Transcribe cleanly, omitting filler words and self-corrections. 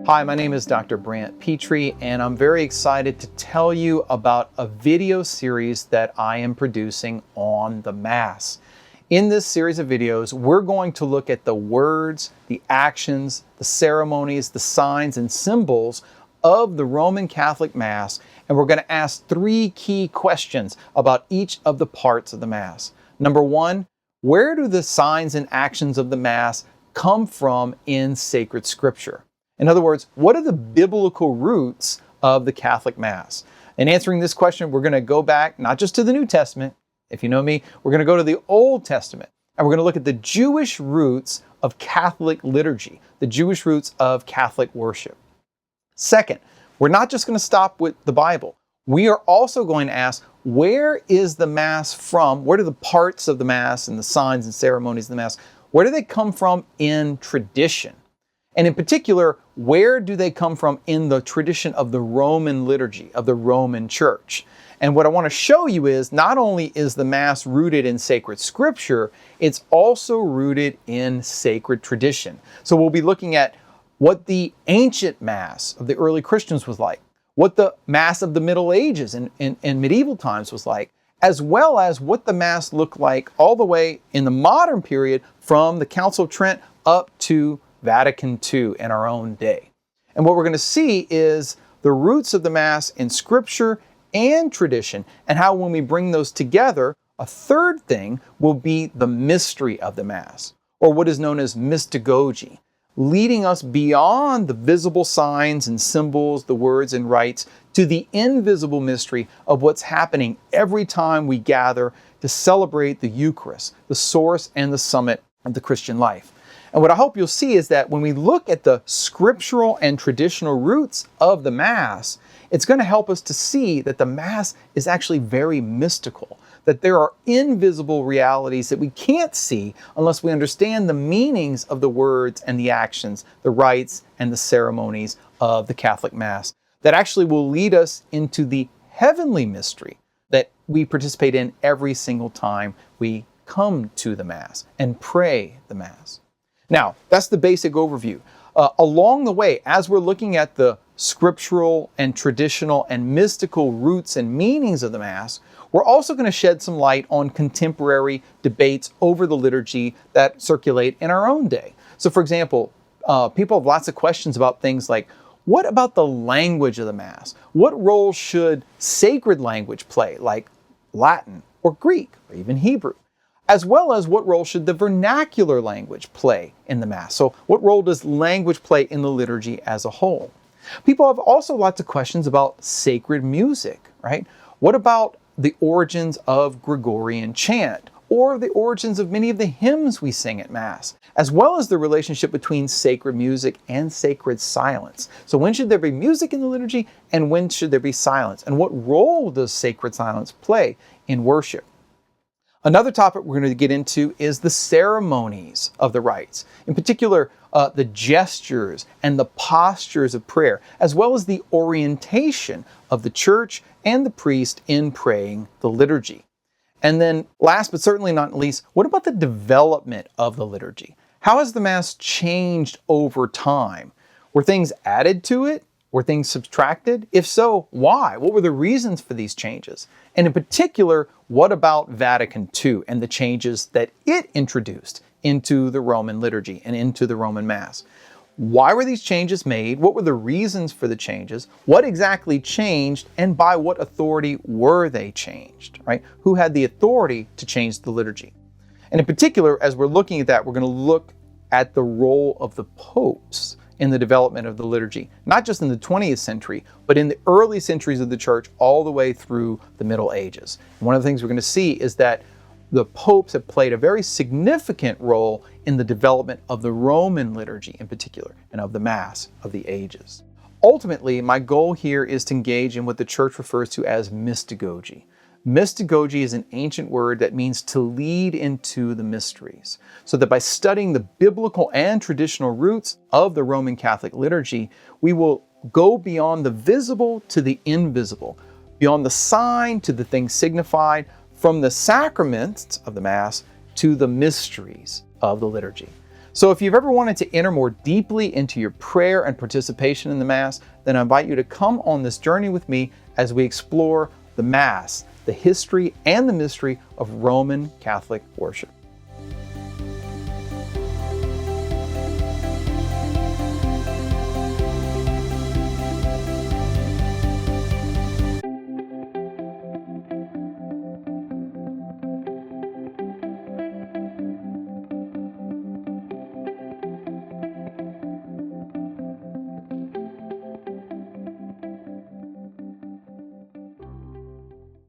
Hi, my name is Dr. Brant Pitre, and I'm very excited to tell you about a video series that I am producing on the Mass. In this series of videos, we're going to look at the words, the actions, the ceremonies, the signs, and symbols of the Roman Catholic Mass, and we're going to ask three key questions about each of the parts of the Mass. Number one, where do the signs and actions of the Mass come from in sacred Scripture? In other words, what are the biblical roots of the Catholic Mass? In answering this question, we're going to go back not just to the New Testament. If you know me, we're going to go to the Old Testament, and we're going to look at the Jewish roots of Catholic liturgy, the Jewish roots of Catholic worship. Second, we're not just going to stop with the Bible. We are also going to ask, where is the Mass from? Where do the parts of the Mass and the signs and ceremonies of the Mass, where do they come from in tradition? And in particular, where do they come from in the tradition of the Roman liturgy, of the Roman Church? And what I want to show you is, not only is the Mass rooted in sacred Scripture, it's also rooted in sacred tradition. So we'll be looking at what the ancient Mass of the early Christians was like, what the Mass of the Middle Ages and medieval times was like, as well as what the Mass looked like all the way in the modern period from the Council of Trent up to Vatican II in our own day. And what we're going to see is the roots of the Mass in Scripture and tradition, and how when we bring those together, a third thing will be the mystery of the Mass, or what is known as mystagogy, leading us beyond the visible signs and symbols, the words and rites, to the invisible mystery of what's happening every time we gather to celebrate the Eucharist, the source and the summit of the Christian life. And what I hope you'll see is that when we look at the scriptural and traditional roots of the Mass, it's going to help us to see that the Mass is actually very mystical, that there are invisible realities that we can't see unless we understand the meanings of the words and the actions, the rites and the ceremonies of the Catholic Mass, that actually will lead us into the heavenly mystery that we participate in every single time we come to the Mass and pray the Mass. Now, that's the basic overview. Along the way, as we're looking at the scriptural and traditional and mystical roots and meanings of the Mass, we're also going to shed some light on contemporary debates over the liturgy that circulate in our own day. So, for example, people have lots of questions about things like, what about the language of the Mass? What role should sacred language play, like Latin or Greek or even Hebrew? As well as what role should the vernacular language play in the Mass? So what role does language play in the liturgy as a whole? People have also lots of questions about sacred music, right? What about the origins of Gregorian chant, or the origins of many of the hymns we sing at Mass, as well as the relationship between sacred music and sacred silence? So when should there be music in the liturgy, and when should there be silence? And what role does sacred silence play in worship? Another topic we're going to get into is the ceremonies of the rites, in particular the gestures and the postures of prayer, as well as the orientation of the church and the priest in praying the liturgy. And then last but certainly not least, what about the development of the liturgy? How has the Mass changed over time? Were things added to it? Were things subtracted? If so, why? What were the reasons for these changes? And in particular, what about Vatican II and the changes that it introduced into the Roman liturgy and into the Roman Mass? Why were these changes made? What were the reasons for the changes? What exactly changed, and by what authority were they changed, right? Who had the authority to change the liturgy? And in particular, as we're looking at that, we're going to look at the role of the popes in the development of the liturgy, not just in the 20th century, but in the early centuries of the church all the way through the Middle Ages. And one of the things we're going to see is that the popes have played a very significant role in the development of the Roman liturgy in particular, and of the Mass of the ages. Ultimately, my goal here is to engage in what the church refers to as mystagogy. Mystagogy is an ancient word that means to lead into the mysteries, so that by studying the biblical and traditional roots of the Roman Catholic liturgy, we will go beyond the visible to the invisible, beyond the sign to the thing signified, from the sacraments of the Mass to the mysteries of the liturgy. So if you've ever wanted to enter more deeply into your prayer and participation in the Mass, then I invite you to come on this journey with me as we explore the Mass, the history and the mystery of Roman Catholic worship.